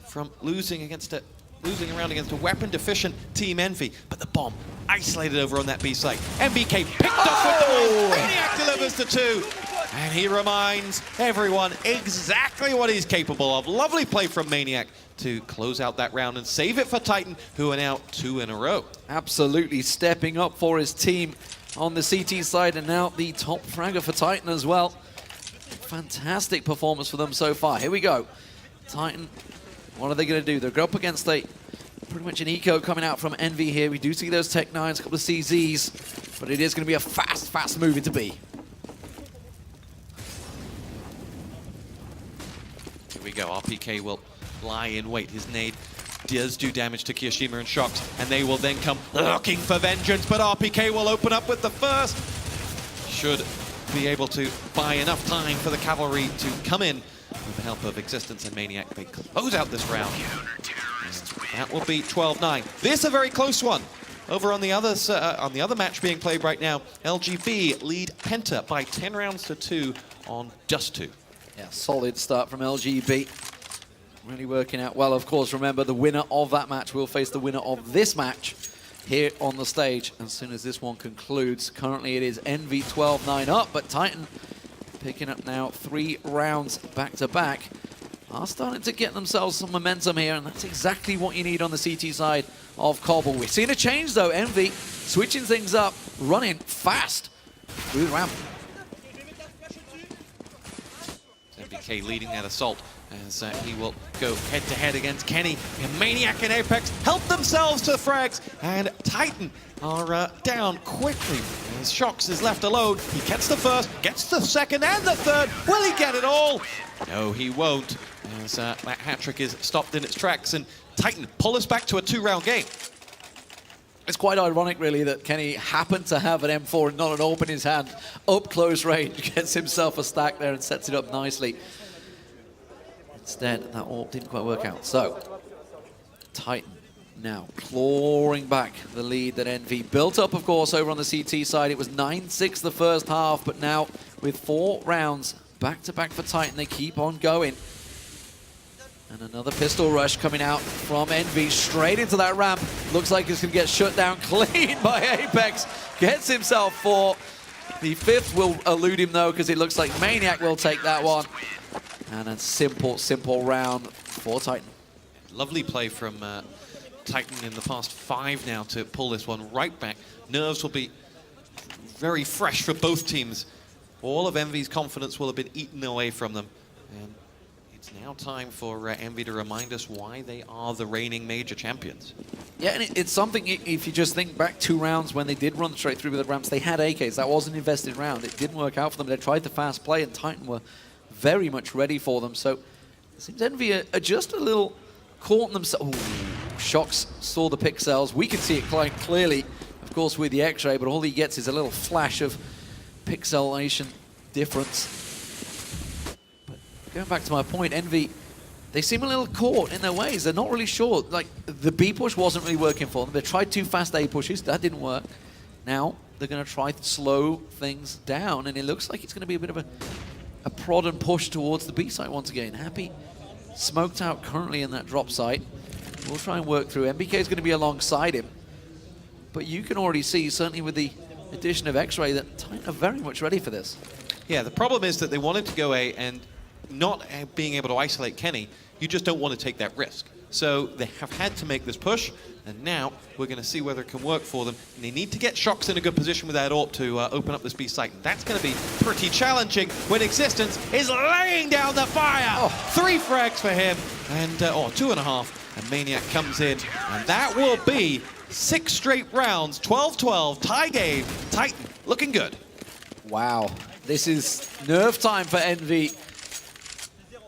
from losing around against a weapon-deficient Team EnVy. But the bomb isolated over on that B site. MBK picked up with the win. Maniac delivers the 2. And he reminds everyone exactly what he's capable of. Lovely play from Maniac to close out that round and save it for Titan, who are now 2 in a row. Absolutely stepping up for his team on the CT side, and now the top fragger for Titan as well. Fantastic performance for them so far. Here we go. Titan, what are they going to do? They're going up against pretty much an eco coming out from EnVy here. We do see those Tech 9s, a couple of CZs, but it is going to be a fast move into B. Here we go. RPK will lie in wait. His nade does do damage to Kiyashima and Shocks, and they will then come looking for vengeance, but RPK will open up with the first. Should be able to buy enough time for the cavalry to come in with the help of Existence and Maniac. They close out this round. And that will be 12-9. This is a very close one. Over on the other match being played right now, LGB lead Penta by 10 rounds to 2 on Dust 2. Yeah, solid start from LGB. Really working out well. Of course, remember, the winner of that match will face the winner of this match here on the stage as soon as this one concludes. Currently, it is EnVy 12-9 up, but Titan picking up now 3 rounds back-to-back. Are starting to get themselves some momentum here, and that's exactly what you need on the CT side of Cobble. We've seen a change, though. EnVy switching things up, running fast through the ramp. MBK leading that assault as he will go head-to-head against Kenny. And Maniac and Apex help themselves to the frags, and Titan are down quickly as Shocks is left alone. He gets the first, gets the second and the third. Will he get it all? No, he won't, as that hat-trick is stopped in its tracks, and Titan pull us back to a 2-round game. It's quite ironic, really, that Kenny happened to have an M4 and not an AWP in his hand. Up close range, gets himself a stack there and sets it up nicely. Instead, that AWP didn't quite work out. So, Titan now clawing back the lead that EnVy built up, of course, over on the CT side. It was 9-6 the first half, but now with 4 rounds back-to-back for Titan, they keep on going. And another pistol rush coming out from EnVy straight into that ramp. Looks like it's going to get shut down clean by Apex. Gets himself 4. The 5th will elude him, though, because it looks like Maniac will take that one. And a simple round for Titan. Lovely play from Titan in the past 5 now to pull this one right back. Nerves will be very fresh for both teams. All of EnVy's confidence will have been eaten away from them. And It's now time for EnVy to remind us why they are the reigning major champions. Yeah, and it's something, if you just think back 2 rounds when they did run straight through with the ramps, they had AKs. That was an invested round. It didn't work out for them. They tried the fast play, and Titan were very much ready for them. So it seems EnVy are just a little caught themselves. Shox saw the pixels. We can see it quite clearly, of course, with the X-ray, but all he gets is a little flash of pixelation difference. But going back to my point, EnVy, they seem a little caught in their ways. They're not really sure. Like, the B push wasn't really working for them. They tried 2 fast A pushes. That didn't work. Now they're going to try to slow things down, and it looks like it's going to be a bit of a prod and push towards the B site once again. Happy smoked out currently in that drop site. We'll try and work through. MBK is going to be alongside him. But you can already see, certainly with the addition of X-Ray, that Titan are very much ready for this. Yeah, the problem is that they wanted to go A, and not being able to isolate Kenny, you just don't want to take that risk. So they have had to make this push, and now we're going to see whether it can work for them. And they need to get Shox in a good position with that AWP to open up this B site. And that's going to be pretty challenging when Existence is laying down the fire. Oh. 3 frags for him, and 2.5. And Maniac comes in, and that will be 6 straight rounds, 12-12, tie game. Titan looking good. Wow, this is nerve time for EnVy.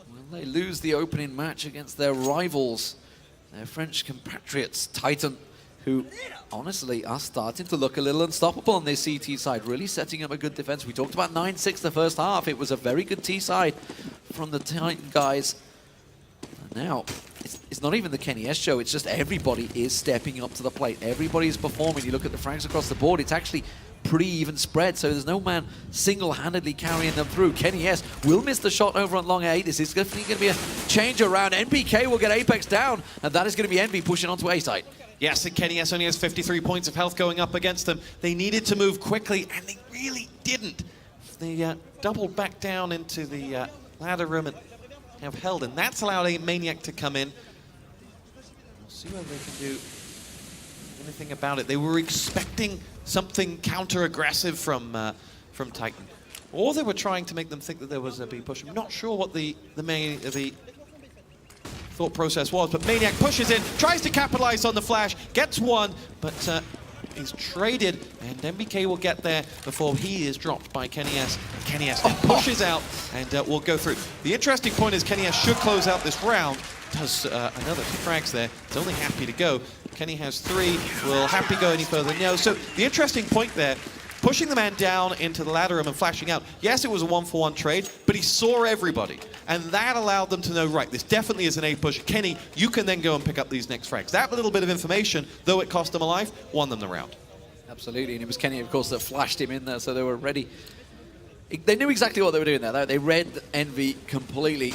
Will they lose the opening match against their rivals, their French compatriots, Titan, who honestly are starting to look a little unstoppable on their CT side, really setting up a good defense. We talked about 9-6 the first half. It was a very good T side from the Titan guys. And now, it's not even the Kenny S show, it's just everybody is stepping up to the plate. Everybody is performing. You look at the frags across the board, it's actually pretty even spread, so there's no man single-handedly carrying them through. Kenny S will miss the shot over on long A. This is definitely going to be a change around. NBK will get Apex down, and that is going to be EnVy pushing onto A site. Yes, and Kenny S only has 53 points of health going up against them. They needed to move quickly, and they really didn't. They doubled back down into the ladder room and have held, and that's allowed a Maniac to come in. We'll see whether they can do anything about it. They were expecting something counter-aggressive from Titan, or they were trying to make them think that there was a B push. I'm not sure what the thought process was, but Maniac pushes in, tries to capitalize on the flash, gets one, but is traded, and MBK will get there before he is dropped by Kenny S. Kenny S then pushes out and will go through. The interesting point is Kenny S should close out this round. Does another 2 frags there. It's only Happy to go. Kenny has 3. Will Happy go any further? No. So the interesting point there, pushing the man down into the ladder room and flashing out. Yes, it was a 1-for-1 trade, but he saw everybody. And that allowed them to know, right, this definitely is an A push. Kenny, you can then go and pick up these next frags. That little bit of information, though it cost them a life, won them the round. Absolutely, and it was Kenny, of course, that flashed him in there, so they were ready. They knew exactly what they were doing there. They read EnVy completely,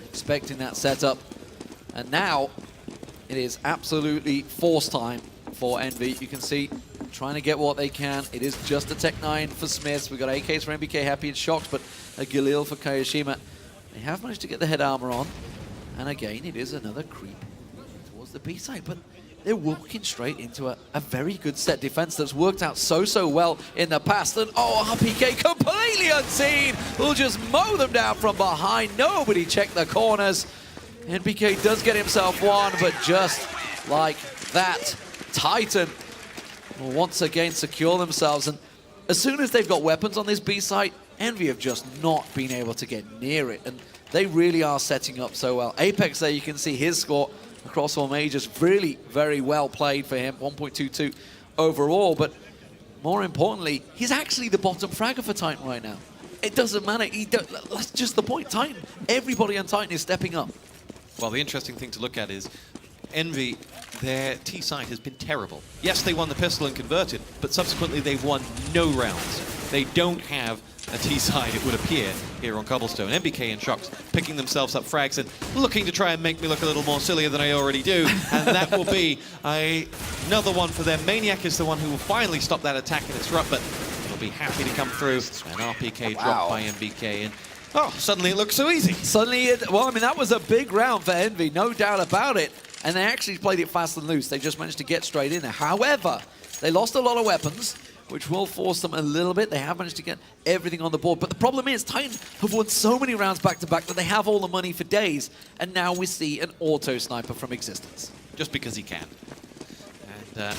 expecting that setup. And now, it is absolutely force time for EnVy. You can see, trying to get what they can. It is just a Tech 9 for Smiths. We've got AKs for MBK, Happy and Shox, but a Galil for Kayoshima. They have managed to get the head armor on. And again, it is another creep towards the B side, but they're walking straight into a very good set defense that's worked out so well in the past. And RPK completely unseen. Will just mow them down from behind. Nobody checked the corners. NBK does get himself one, but just like that, Titan will once again secure themselves. And as soon as they've got weapons on this B site, EnVy have just not been able to get near it. And they really are setting up so well. Apex there, you can see his score across all majors. Really very well played for him, 1.22 overall. But more importantly, he's actually the bottom fragger for Titan right now. It doesn't matter. That's just the point. Titan, everybody on Titan is stepping up. Well, the interesting thing to look at is EnVy, their T side has been terrible. Yes, they won the pistol and converted, but subsequently they've won no rounds. They don't have a T side, it would appear, here on Cobblestone. MBK and Shox picking themselves up frags and looking to try and make me look a little more sillier than I already do, and that will be another one for them. Maniac is the one who will finally stop that attack in its rut, but it'll be Happy to come through, and RPK dropped by MBK. And suddenly it looks so easy. Suddenly, well, I mean, that was a big round for EnVy, no doubt about it. And they actually played it fast and loose. They just managed to get straight in there. However, They lost a lot of weapons, which will force them a little bit. They have managed to get everything on the board. But the problem is, Titan have won so many rounds back-to-back that they have all the money for days. And now we see an auto sniper from Existence. Just because he can. And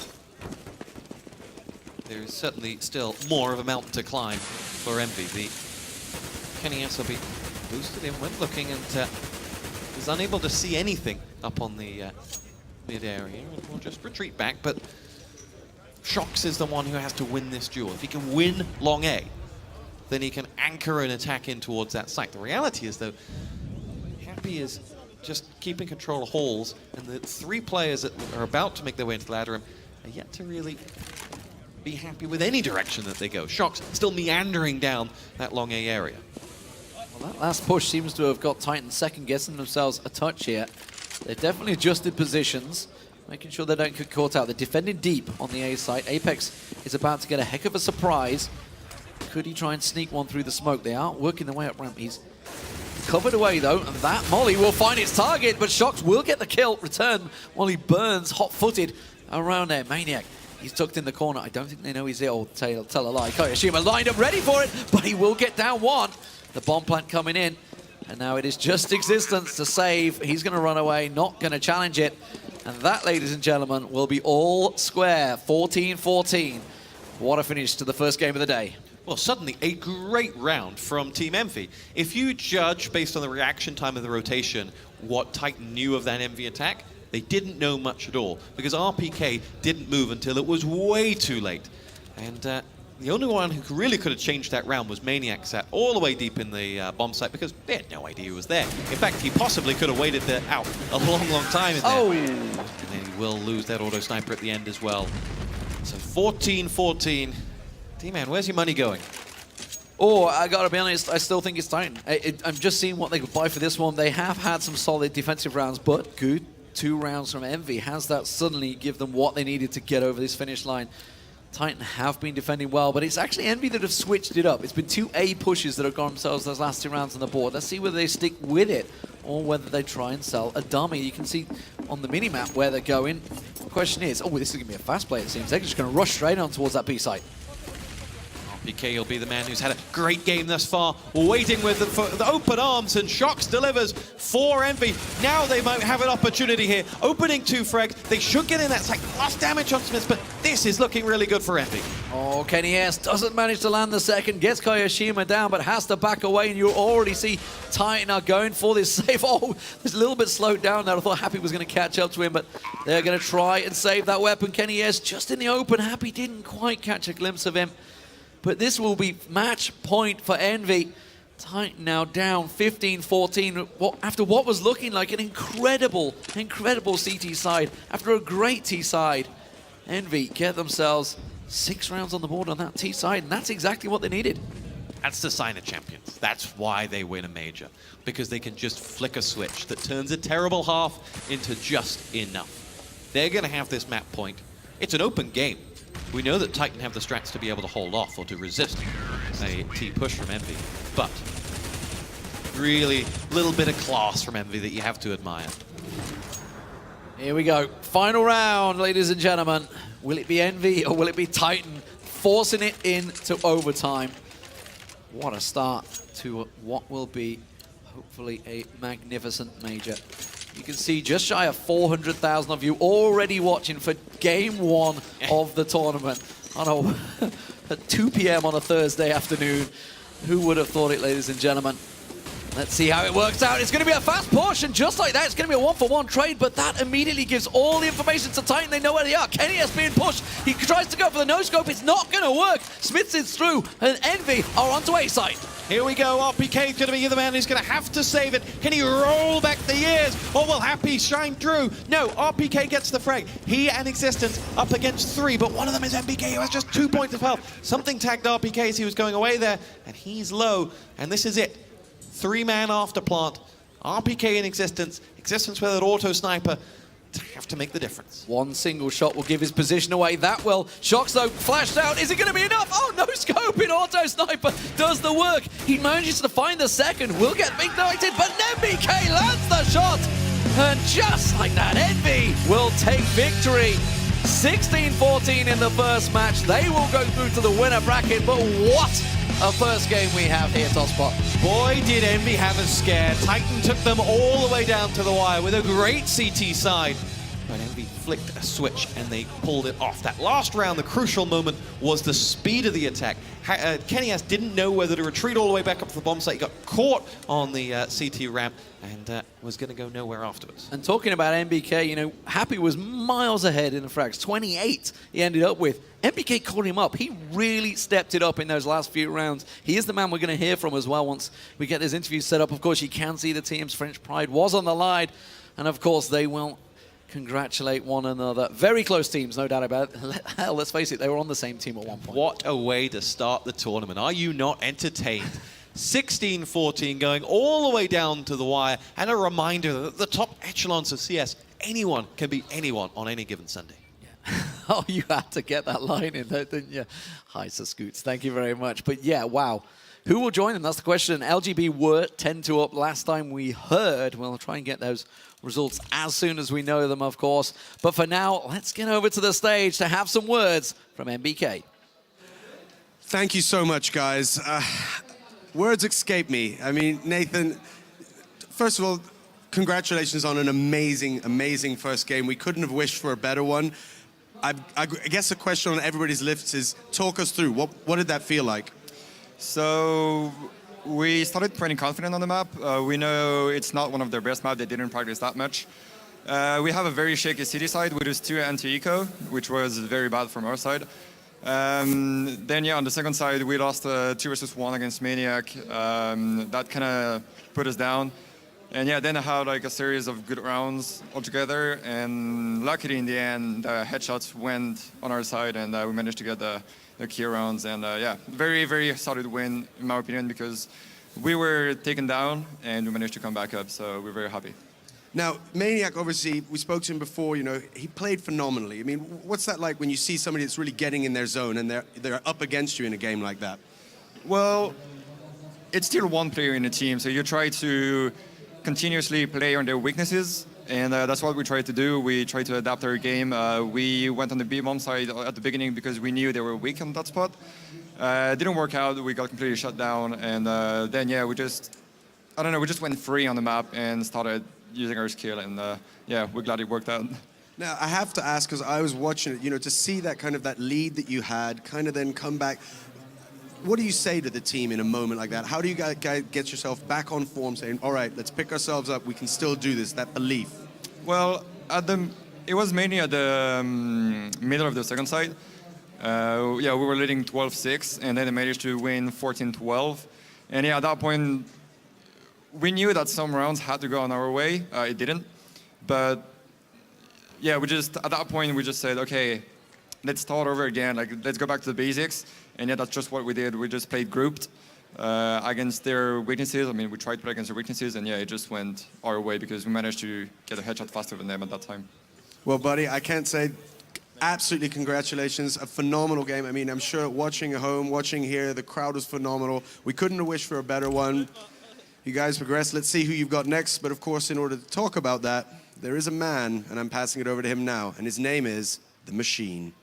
there is certainly still more of a mountain to climb for EnVy. The Katowice will be boosted in when looking and is unable to see anything up on the mid area. We'll just retreat back, but Shox is the one who has to win this duel. If he can win long A, then he can anchor an attack in towards that site. The reality is, though, Happy is just keeping control of halls, and the 3 players that are about to make their way into the ladder room are yet to really be happy with any direction that they go. Shox still meandering down that long A area. Well, that last push seems to have got Titan second-guessing themselves a touch here. They've definitely adjusted positions, making sure they don't get caught out. They're defending deep on the A site. Apex is about to get a heck of a surprise. Could he try and sneak one through the smoke? They are working their way up ramp. He's covered away, though, and that molly will find its target, but Shox will get the kill, return, while he burns hot-footed around there. Maniac, he's tucked in the corner. I don't think they know he's there, or tell a lie. Koyoshima lined up, ready for it, but he will get down one. The bomb plant coming in, and now it is just Existence to save. He's going to run away, not going to challenge it. And that, ladies and gentlemen, will be all square. 14-14. What a finish to the first game of the day. Well, suddenly a great round from Team EnVy. If you judge based on the reaction time of the rotation what Titan knew of that EnVy attack, they didn't know much at all, because RPK didn't move until it was way too late. And the only one who really could have changed that round was Maniac, sat all the way deep in the bomb site because they had no idea he was there. In fact, he possibly could have waited out a long, long time in there. Oh. And then he will lose that auto sniper at the end as well. So 14-14. T-Man, where's your money going? Oh, I gotta be honest, I still think it's Titan. I'm just seeing what they could buy for this one. They have had some solid defensive rounds, but good 2 rounds from EnVy. Has that suddenly give them what they needed to get over this finish line? Titan have been defending well, but it's actually EnVy that have switched it up. It's been 2 A pushes that have got themselves those last 2 rounds on the board. Let's see whether they stick with it or whether they try and sell a dummy. You can see on the mini-map where they're going. The question is, oh, this is going to be a fast play, it seems. They're just going to rush straight on towards that B site. RPK will be the man who's had a great game thus far, waiting with the open arms, and Shox delivers for EnVy. Now they might have an opportunity here. Opening 2 frags. They should get in that site. Lost damage on Smith, but this is looking really good for EnVy. Oh, Katowice doesn't manage to land the second, gets Koyoshima down, but has to back away, and you already see Titan are going for this save. Oh, it's a little bit slowed down there. I thought Happy was going to catch up to him, but they're going to try and save that weapon. Katowice just in the open. Happy didn't quite catch a glimpse of him. But this will be match point for EnVy. Titan now down 15-14 after what was looking like an incredible CT side. After a great T side, EnVy get themselves 6 rounds on the board on that T side, and that's exactly what they needed. That's the sign of champions. That's why they win a major, because they can just flick a switch that turns a terrible half into just enough. They're going to have this map point. It's an open game. We know that Titan have the strats to be able to hold off or to resist a T push from EnVy, but really a little bit of class from EnVy that you have to admire. Here we go. Final round, ladies and gentlemen. Will it be EnVy or will it be Titan forcing it into overtime? What a start to what will be hopefully a magnificent major. You can see just shy of 400,000 of you already watching for game 1 of the tournament on at 2 p.m. on a Thursday afternoon. Who would have thought it, ladies and gentlemen? Let's see how it works out. It's going to be a fast push, and just like that, it's going to be a 1-for-1 trade, but that immediately gives all the information to Titan. They know where they are. Katowice being pushed. He tries to go for the no-scope. It's not going to work. Smiths is through, and EnVy are onto A site. Here we go. RPK is going to be the man who's going to have to save it. Can he roll back the years? Or will Happy shine through? No, RPK gets the frag. He and Existence up against 3, but one of them is MBK, who has just 2 points of health. Something tagged RPK as he was going away there, and he's low, and this is it. 3-man after plant. RPK in Existence. Existence with an auto sniper to have to make the difference. One single shot will give his position away. That will. Shox, though, flashed out. Is it going to be enough? Oh, no scope in auto sniper does the work. He manages to find the second. Will get ignited, but MBK lands the shot. And just like that, EnVy will take victory. 16-14 in the first match. They will go through to the winner bracket, but what a first game we have here, Tosspot. Boy, did Envy have a scare. Titan took them all the way down to the wire with a great CT side. But Envy flicked a switch and they pulled it off. That last round, the crucial moment was the speed of the attack. Katowice didn't know whether to retreat all the way back up to the bomb site. He got caught on the CT ramp and was going to go nowhere afterwards. And talking about MBK, you know, Happy was miles ahead in the frags. 28 he ended up with. MBK caught him up. He really stepped it up in those last few rounds. He is the man we're going to hear from as well once we get this interview set up. Of course, you can see the team's French pride was on the line. And of course, they will congratulate one another. Very close teams, no doubt about it. Hell, let's face it, they were on the same team at one point. What a way to start the tournament. Are you not entertained? 16-14 going all the way down to the wire, and a reminder that the top echelons of CS, anyone can beat anyone on any given Sunday. Yeah. Oh, you had to get that line in there, didn't you? Hi, Sir Scoots. Thank you very much. But yeah, wow. Who will join them? That's the question. LGB were 10-2 up last time we heard. We'll try and get those results as soon as we know them, of course. But for now, let's get over to the stage to have some words from MBK. Thank you so much, guys. Words escape me. I mean, Nathan, first of all, congratulations on an amazing, amazing first game. We couldn't have wished for a better one. I guess the question on everybody's lips is, talk us through. What did that feel like? So we started pretty confident on the map. We know it's not one of their best maps. They didn't practice that much. We have a very shaky city side with us 2 anti-eco, which was very bad from our side. Then, yeah, on the second side, we lost 2 versus 1 against Maniac. That kind of put us down. And yeah, then I had like a series of good rounds altogether. And luckily, in the end, the headshots went on our side, and we managed to get the key rounds. And yeah, very, very solid win, in my opinion, because we were taken down, and we managed to come back up. So we're very happy. Now, Maniac, obviously, we spoke to him before, you know, he played phenomenally. I mean, what's that like when you see somebody that's really getting in their zone and they're up against you in a game like that? Well, it's still one player in the team, so you try to continuously play on their weaknesses, and that's what we tried to do. We tried to adapt our game. We went on the B-bomb side at the beginning because we knew they were weak on that spot. It didn't work out. We got completely shut down, and then, yeah, we just went free on the map and started using our skill, and yeah, we're glad it worked out. Now, I have to ask, because I was watching it, you know, to see that kind of that lead that you had, kind of then come back, what do you say to the team in a moment like that? How do you guys get yourself back on form, saying, all right, let's pick ourselves up, we can still do this, that belief? Well, it was mainly at the middle of the second side. Yeah, we were leading 12-6, and then they managed to win 14-12. And yeah, at that point, we knew that some rounds had to go on our way. It didn't. But yeah, at that point, we just said, okay, let's start over again. Like, let's go back to the basics. And yeah, that's just what we did. We just played grouped against their weaknesses. I mean, we tried to play against their weaknesses, and yeah, it just went our way because we managed to get a headshot faster than them at that time. Well, buddy, I can't say absolutely congratulations. A phenomenal game. I mean, I'm sure watching at home, watching here, the crowd was phenomenal. We couldn't have wished for a better one. You guys progress. Let's see who you've got next. But of course, in order to talk about that, there is a man, and I'm passing it over to him now, and his name is The Machine.